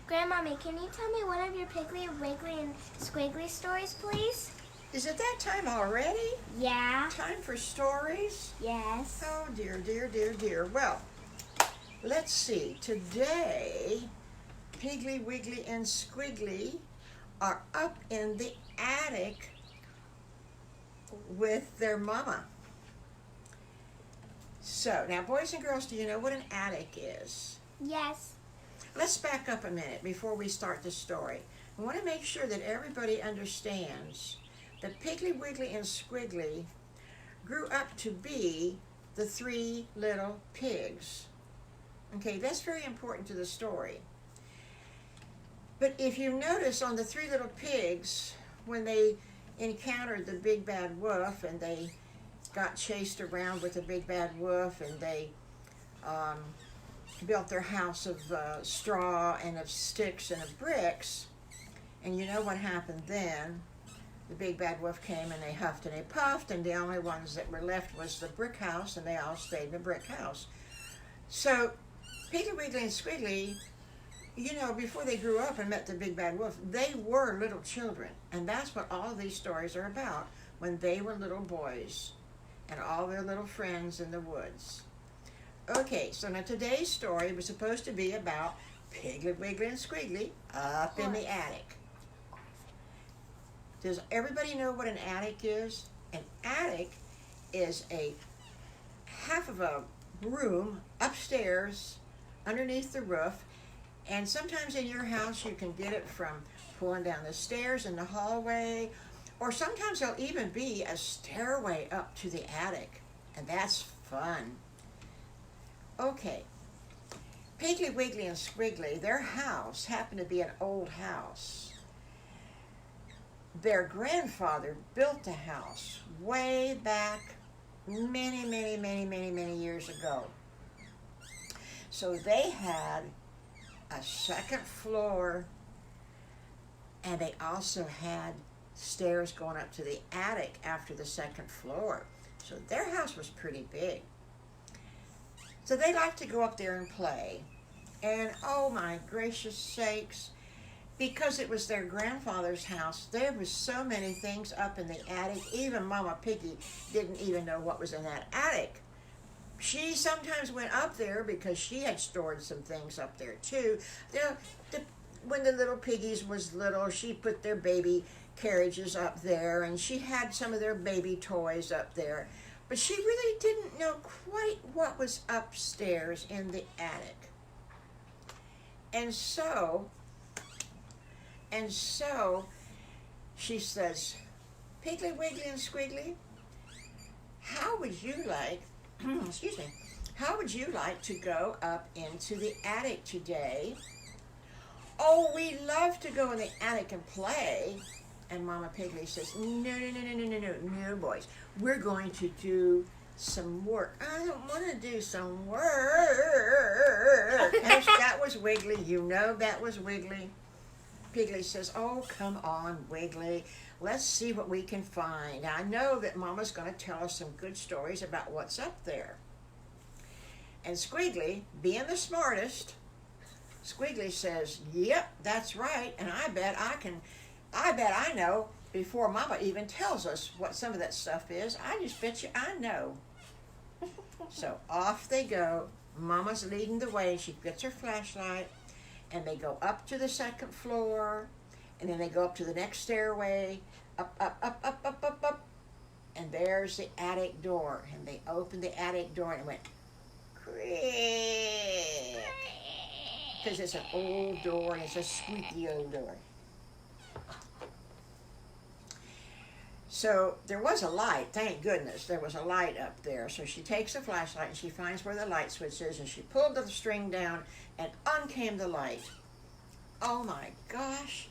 Grandmommy, can you tell me one of your Piggly, Wiggly, and Squiggly stories, please? Is it that time already? Yeah. Time for stories? Yes. Oh dear, dear, dear, dear. Well, let's see. Today, Piggly, Wiggly, and Squiggly are up in the attic with their mama. So, now boys and girls, do you know what an attic is? Yes. Let's back up a minute before we start the story. I want to make sure that everybody understands that Piggly, Wiggly, and Squiggly grew up to be the three little pigs. Okay, that's very important to the story. But if you notice on the three little pigs, when they encountered the big bad wolf and they got chased around with the big bad wolf and they built their house of straw and of sticks and of bricks, and you know what happened then. The big bad wolf came and they huffed and they puffed, and the only ones that were left was the brick house, and they all stayed in the brick house. So Piggly, Wiggly, and Squiggly, you know, before they grew up and met the big bad wolf, they were little children, and that's what all of these stories are about, when they were little boys and all their little friends in the woods. Okay, so now today's story was supposed to be about Piggly, Wiggly, and Squiggly up in the attic. Does everybody know what an attic is? An attic is a half of a room upstairs underneath the roof, and sometimes in your house you can get it from pulling down the stairs in the hallway, or sometimes there'll even be a stairway up to the attic, and that's fun. Okay, Piggly, Wiggly, and Squiggly, their house happened to be an old house. Their grandfather built the house way back many, many, many, many, many years ago. So they had a second floor, and they also had stairs going up to the attic after the second floor. So their house was pretty big. So they liked to go up there and play. And oh my gracious sakes, because it was their grandfather's house, there was so many things up in the attic. Even Mama Piggy didn't even know what was in that attic. She sometimes went up there because she had stored some things up there too. You know, when the little piggies was little, she put their baby carriages up there, and she had some of their baby toys up there. But she really didn't know quite what was upstairs in the attic. And so she says, Piggly, Wiggly, and Squiggly, how would you like, excuse me, how would you like to go up into the attic today? Oh, we love to go in the attic and play. And Mama Piggly says, no, boys. We're going to do some work. I don't want to do some work. And that was Wiggly. You know that was Wiggly. Piggly says, oh, come on, Wiggly. Let's see what we can find. I know that Mama's going to tell us some good stories about what's up there. And Squiggly, being the smartest, Squiggly says, yep, that's right. And I bet I know before Mama even tells us what some of that stuff is. I just bet you I know. So off they go. Mama's leading the way. She gets her flashlight, and they go up to the second floor, and then they go up to the next stairway, up. And there's the attic door. And they opened the attic door, and it went creak. Because it's an old door, and it's a squeaky old door. So there was a light, thank goodness, there was a light up there. So she takes a flashlight and she finds where the light switch is, and she pulled the string down, and on came the light. Oh my gosh.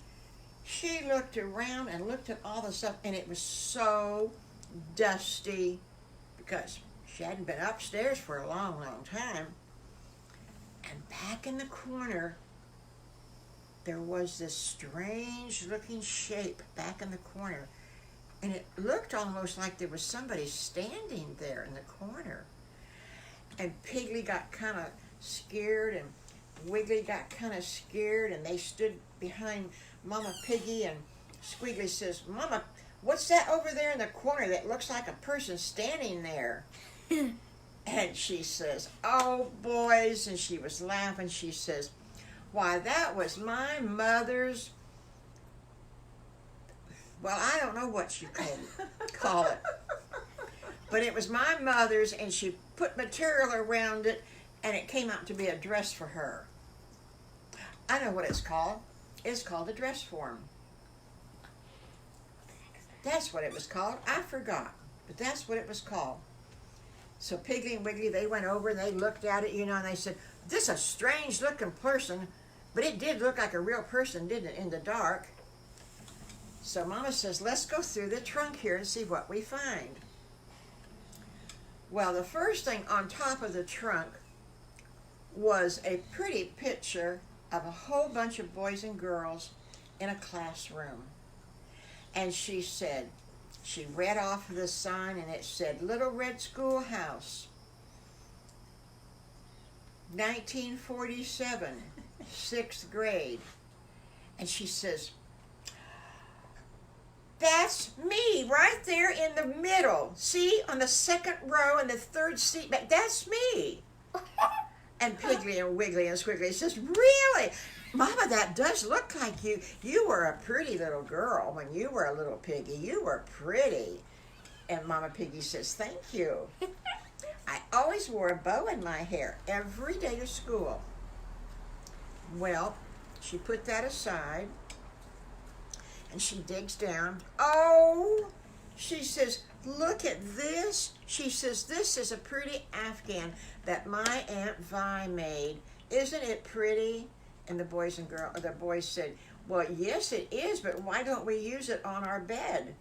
She looked around and looked at all the stuff, and it was so dusty because she hadn't been upstairs for a long, long time. And back in the corner, there was this strange looking shape back in the corner. And it looked almost like there was somebody standing there in the corner. And Piggly got kind of scared, and Wiggly got kind of scared, and they stood behind Mama Piggy, and Squiggly says, Mama, what's that over there in the corner that looks like a person standing there? And she says, oh, boys, and she was laughing. She says, why, that was my mother's, well, I don't know what you call it, but it was my mother's, and she put material around it, and it came out to be a dress for her. I know what it's called. It's called a dress form. That's what it was called. I forgot, but that's what it was called. So Piggly and Wiggly, they went over and they looked at it, you know, and they said, this is a strange looking person, but it did look like a real person, didn't it, in the dark? So Mama says, let's go through the trunk here and see what we find. Well, the first thing on top of the trunk was a pretty picture of a whole bunch of boys and girls in a classroom. And she said, she read off of the sign, and it said, Little Red Schoolhouse, 1947, 6th grade. And she says, that's me right there in the middle. See, on the second row in the third seat back, that's me. And Piggly and Wiggly and Squiggly says, really? Mama, that does look like you. You were a pretty little girl when you were a little piggy. You were pretty. And Mama Piggy says, thank you. I always wore a bow in my hair every day to school. Well, she put that aside, and she digs down. Oh, she says, look at this. She says, this is a pretty Afghan that my Aunt Vi made. Isn't it pretty? And the boys said, well, yes, it is, but why don't we use it on our bed?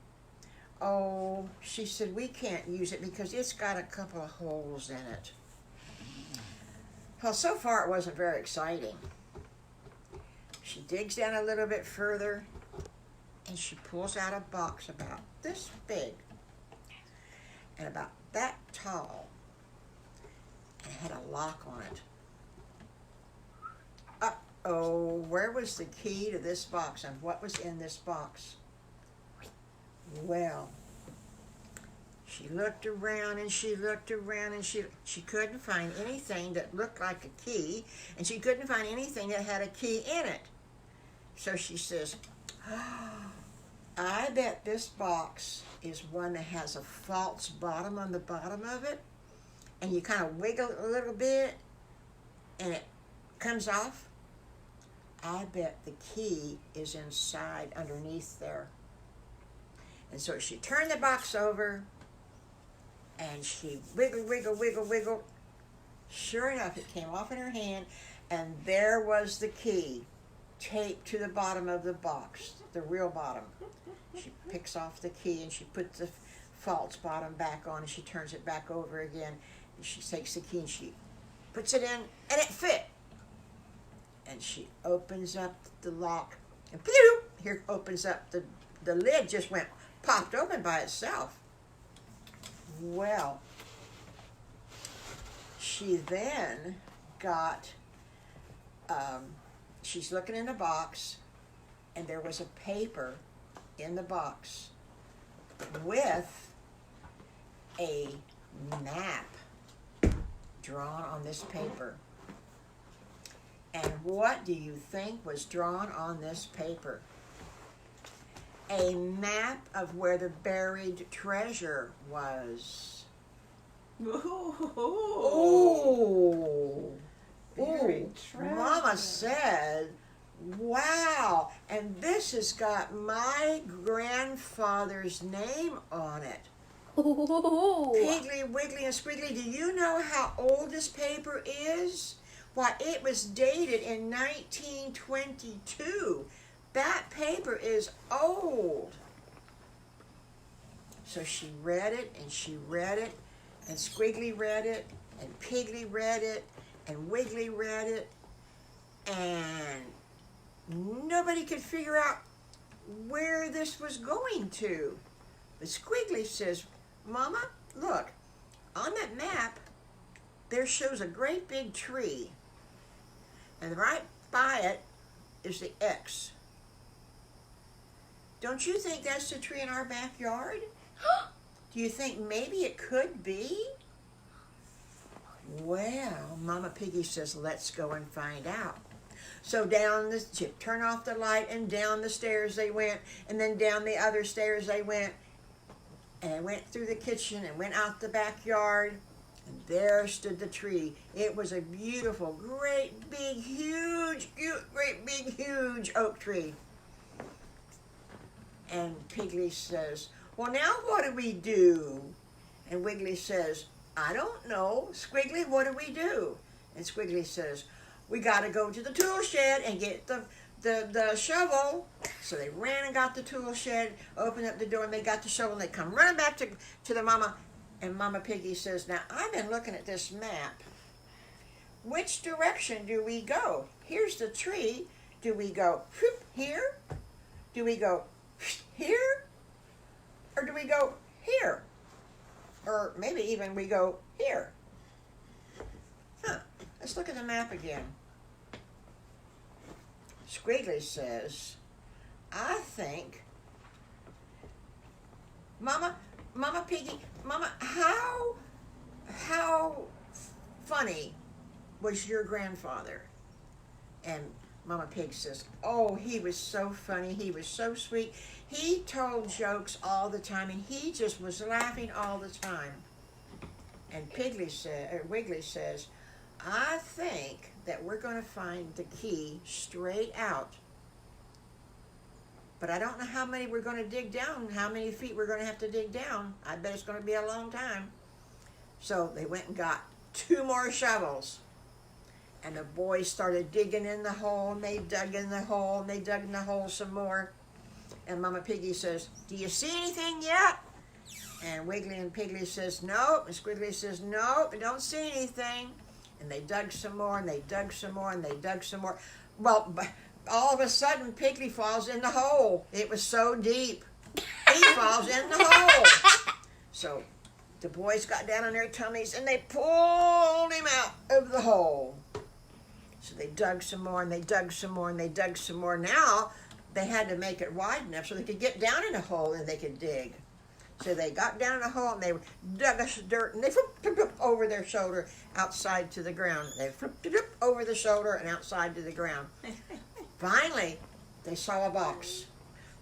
Oh, she said, we can't use it because it's got a couple of holes in it. Well, so far it wasn't very exciting. She digs down a little bit further, and she pulls out a box about this big and about that tall, and it had a lock on it. Uh-oh, where was the key to this box, and what was in this box? Well, she looked around and she looked around, and she couldn't find anything that looked like a key, and she couldn't find anything that had a key in it. So she says, I bet this box is one that has a false bottom on the bottom of it, and you kind of wiggle it a little bit and it comes off. I bet the key is inside underneath there. And so she turned the box over and she wiggled, wiggled, wiggled, wiggled. Sure enough, it came off in her hand, and there was the key taped to the bottom of the box, the real bottom. She picks off the key and she puts the false bottom back on, and she turns it back over again, and she takes the key and she puts it in, and it fit. And she opens up the lock, and pew, here opens up the lid, just went popped open by itself. Well, she then got, she's looking in the box, and there was a paper in the box with a map drawn on this paper. And what do you think was drawn on this paper? A map of where the buried treasure was. Ooh. Buried treasure. Mama said, wow, and this has got my grandfather's name on it. Piggly, Wiggly, and Squiggly, do you know how old this paper is? Why, it was dated in 1922. That paper is old. So she read it, and she read it, and Squiggly read it, and Piggly read it, and Wiggly read it, and nobody could figure out where this was going to. But Squiggly says, Mama, look, on that map, there shows a great big tree. And right by it is the X. Don't you think that's the tree in our backyard? Do you think maybe it could be? Well, Mama Piggy says, let's go and find out. So she turned off the light, and down the stairs they went, and then down the other stairs they went, and went through the kitchen and went out the backyard, and there stood the tree. It was a beautiful, great big, huge oak tree. And Piggly says, well, now what do we do? And Wiggly says, I don't know. Squiggly, what do we do? And Squiggly says, we got to go to the tool shed and get the shovel. So they ran and got the tool shed, opened up the door, and they got the shovel, and they come running back to the mama. And Mama Piggy says, now, I've been looking at this map. Which direction do we go? Here's the tree. Do we go here? Do we go here? Or do we go here? Or maybe even we go here. Let's look at the map again. Squiggly says, I think, Mama Piggy, Mama, how funny was your grandfather? And Mama Pig says, oh, he was so funny. He was so sweet. He told jokes all the time, and he just was laughing all the time. And Wiggly says, I think that we're going to find the key straight out. But I don't know how many we're going to dig down, how many feet we're going to have to dig down. I bet it's going to be a long time. So they went and got 2 more shovels. And the boys started digging in the hole, and they dug in the hole, and they dug in the hole some more. And Mama Piggy says, do you see anything yet? And Wiggly and Piggly says, nope. And Squiggly says, nope, I don't see anything. And they dug some more, and they dug some more, and they dug some more. Well, all of a sudden, Piggly falls in the hole. It was so deep. He falls in the hole. So the boys got down on their tummies, and they pulled him out of the hole. So they dug some more, and they dug some more, and they dug some more. Now they had to make it wide enough so they could get down in the hole and they could dig. So they got down in the hole, and they dug us dirt, and they flipped it up over their shoulder outside to the ground. They flipped it up over the shoulder and outside to the ground. Finally, they saw a box.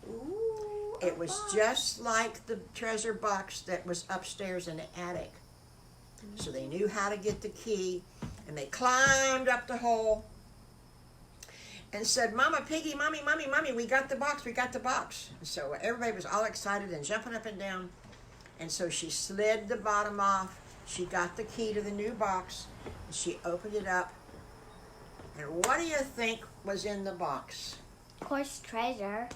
Ooh, It was just like the treasure box that was upstairs in the attic. So they knew how to get the key, and they climbed up the hole and said, Mama Piggy, Mommy, we got the box, we got the box. And so everybody was all excited and jumping up and down. And so she slid the bottom off. She got the key to the new box, and she opened it up. And what do you think was in the box? Of course, treasure.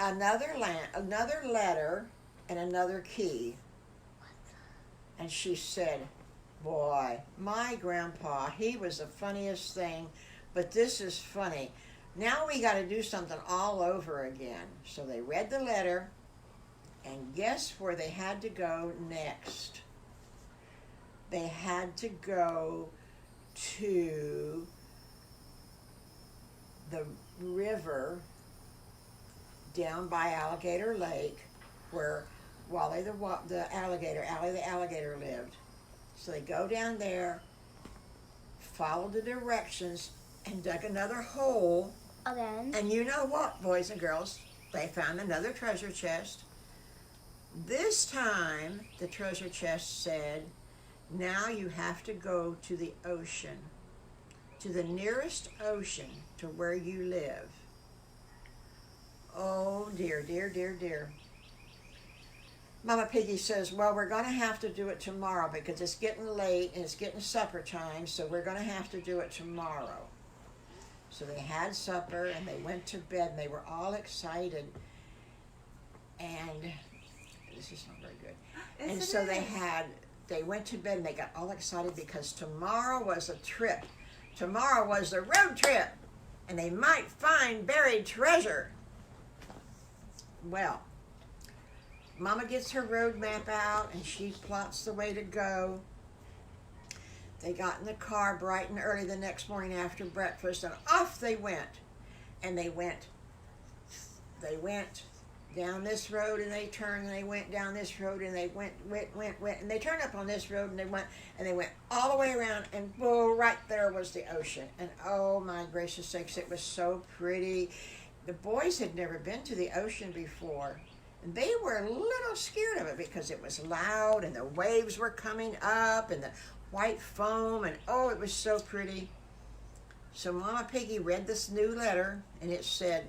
Another letter and another key. And she said, boy, my grandpa, he was the funniest thing, but this is funny. Now we got to do something all over again. So they read the letter, and guess where they had to go next? They had to go to the river down by Alligator Lake, where Wally the alligator lived. So they go down there, follow the directions, and dug another hole. Again. And you know what, boys and girls? They found another treasure chest. This time, the treasure chest said, now you have to go to the ocean, to the nearest ocean to where you live. Oh, dear, dear, dear, dear. Mama Piggy says, well, we're going to have to do it tomorrow because it's getting late and it's getting supper time, so we're going to have to do it tomorrow. So they had supper and they went to bed and they were all excited. And this is not very good. And so they went to bed and they got all excited because tomorrow was a trip. Tomorrow was the road trip, and they might find buried treasure. Well, Mama gets her road map out and she plots the way to go. They got in the car bright and early the next morning after breakfast, and off they went. And they went down this road, and they turned, and they went down this road, and they went, and they turned up on this road, and they went all the way around, and whoa, right there was the ocean. And oh my gracious sakes, it was so pretty. The boys had never been to the ocean before, and they were a little scared of it because it was loud, and the waves were coming up, and the white foam, and oh, it was so pretty. So Mama Piggy read this new letter, and it said,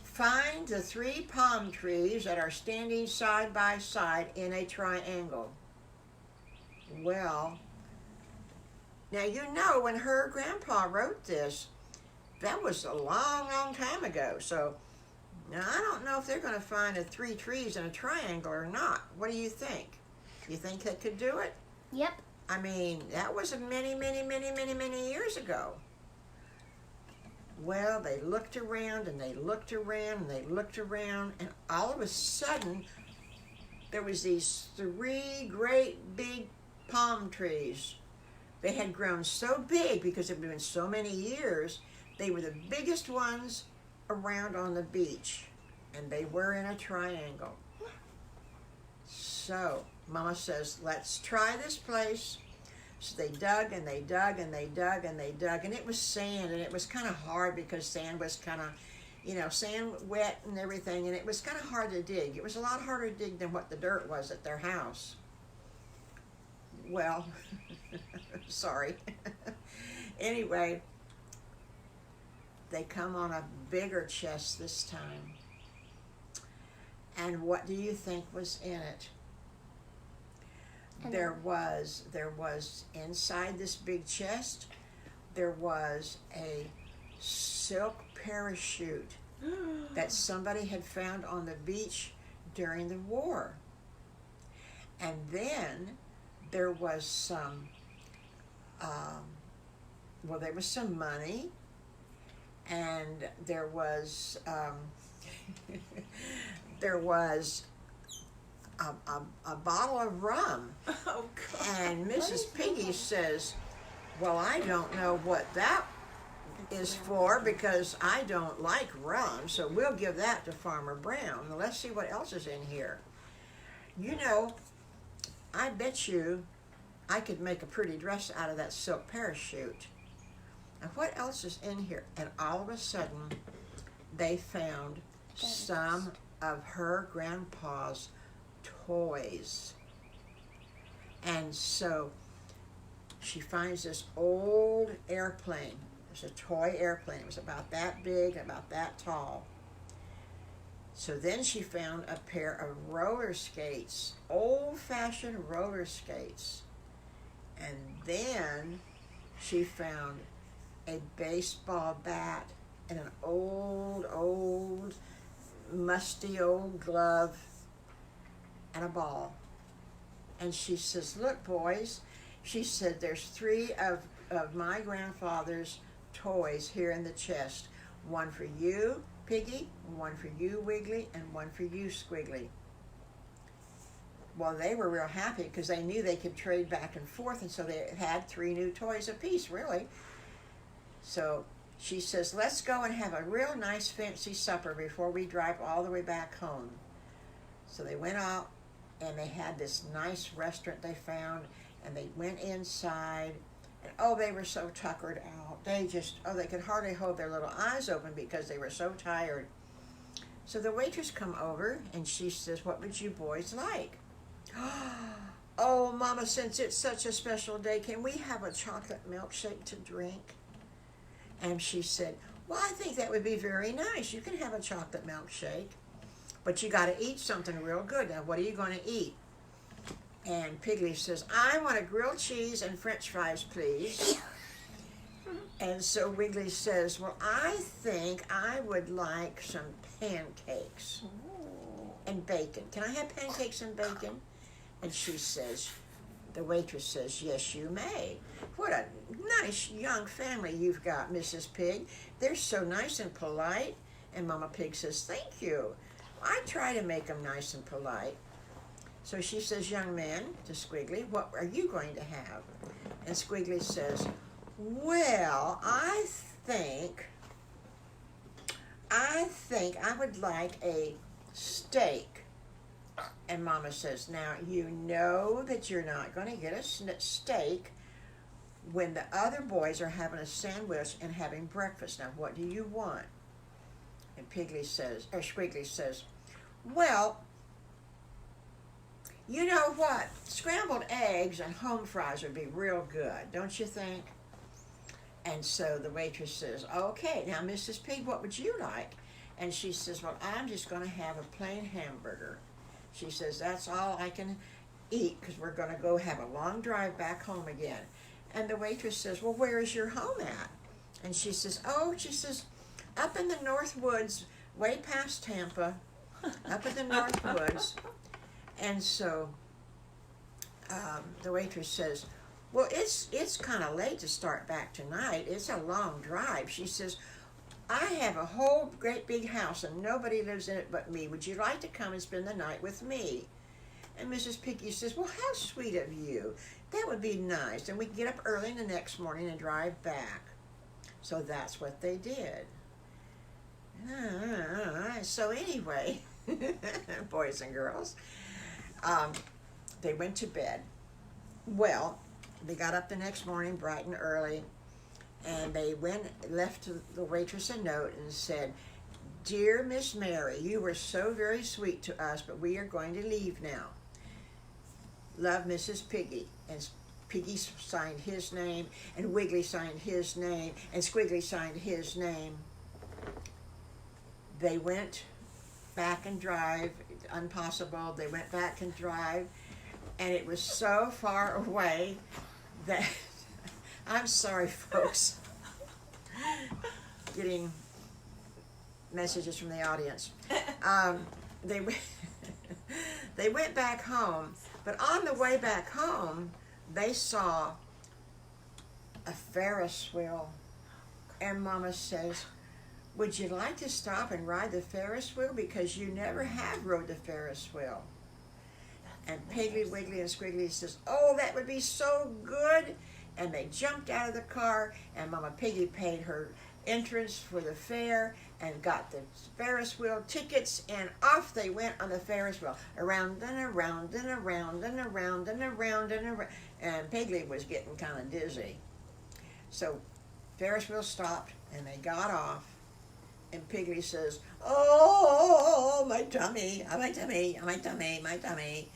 "Find the 3 palm trees that are standing side by side in a triangle." Well, now you know when her grandpa wrote this, that was a long, long time ago. So now I don't know if they're going to find the 3 trees in a triangle or not. What do you think? You think they could do it? Yep. I mean, that was many, many, many, many, many years ago. Well, they looked around, and they looked around, and they looked around, and all of a sudden, there was these 3 great big palm trees. They had grown so big because it had been so many years. They were the biggest ones around on the beach, and they were in a triangle. So Mama says, let's try this place. So they dug, and they dug, and they dug, and they dug, and it was sand, and it was kind of hard because sand was kind of, sand wet and everything, and it was kind of hard to dig. It was a lot harder to dig than what the dirt was at their house. Well, sorry. Anyway, they come on a bigger chest this time. And what do you think was in it? There was inside this big chest, there was a silk parachute that somebody had found on the beach during the war. And then there was some, there was some money, and there was a bottle of rum. Oh, God. And Mrs. Piggy says, well, I don't know what that is for because I don't like rum, so we'll give that to Farmer Brown. Now, let's see what else is in here. I bet you I could make a pretty dress out of that silk parachute. And what else is in here? And all of a sudden, they found some of her grandpa's toys. And so she finds this old airplane. It's a toy airplane. It was about that big, about that tall. So then she found a pair of roller skates, old-fashioned roller skates. And then she found a baseball bat and an old, musty old glove and a ball. And she says, look, boys, she said, there's 3 of my grandfather's toys here in the chest. One for you, Piggy, one for you, Wiggly, and one for you, Squiggly. Well, they were real happy because they knew they could trade back and forth, and so they had 3 new toys apiece, really. So she says, let's go and have a real nice fancy supper before we drive all the way back home. So they went out, and they had this nice restaurant they found, and they went inside, and oh, they were so tuckered out. They could hardly hold their little eyes open because they were so tired. So the waitress come over, and she says, what would you boys like? Oh, Mama, since it's such a special day, can we have a chocolate milkshake to drink? And she said, well, I think that would be very nice. You can have a chocolate milkshake, but you got to eat something real good. Now, what are you going to eat? And Piggly says, I want a grilled cheese and French fries, please. And so Wiggly says, well, I think I would like some pancakes and bacon. Can I have pancakes and bacon? And she says, the waitress says, yes, you may. What a nice young family you've got, Mrs. Pig. They're so nice and polite. And Mama Pig says, thank you. I try to make them nice and polite. So she says, young man, to Squiggly, what are you going to have? And Squiggly says, well, I think I would like a steak. And Mama says, now you know that you're not going to get a steak when the other boys are having a sandwich and having breakfast. Now what do you want? And Squiggly says, well, you know what? Scrambled eggs and home fries would be real good, don't you think? And so the waitress says, okay, now Mrs. Pig, what would you like? And she says, well, I'm just going to have a plain hamburger. She says, that's all I can eat because we're going to go have a long drive back home again. And the waitress says, well, where is your home at? And she says, up in the North Woods, way past Tampa, up in the North Woods. And so the waitress says, well, it's kind of late to start back tonight. It's a long drive. She says, I have a whole great big house and nobody lives in it but me. Would you like to come and spend the night with me? And Mrs. Piggy says, well, how sweet of you. That would be nice. And we can get up early the next morning and drive back. So that's what they did. So anyway, boys and girls, they went to bed. Well, they got up the next morning bright and early, and they left the waitress a note and said, dear Miss Mary, you were so very sweet to us, but we are going to leave now. Love, Mrs. Piggy. And Piggy signed his name, and Wiggly signed his name, and Squiggly signed his name. They went back and drive, impossible. They went back and drive, and it was so far away that, I'm sorry, folks, getting messages from the audience. They went back home, but on the way back home, they saw a Ferris wheel, and Mama says, would you like to stop and ride the Ferris wheel? Because you never have rode the Ferris wheel. And Piggly, Wiggly, and Squiggly says, oh, that would be so good. And they jumped out of the car, and Mama Piggy paid her entrance for the fair and got the Ferris wheel tickets, and off they went on the Ferris wheel, around and around and around and around and around and around. And Piggly was getting kind of dizzy. So Ferris wheel stopped, and they got off. And Piggly says, oh, my tummy, my tummy, my tummy, my tummy.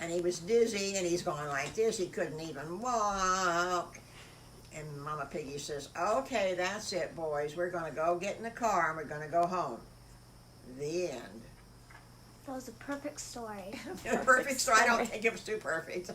And he was dizzy, and he's going like this. He couldn't even walk. And Mama Piggy says, okay, that's it, boys. We're going to go get in the car, and we're going to go home. The end. That was a perfect story. Perfect story. I don't think it was too perfect.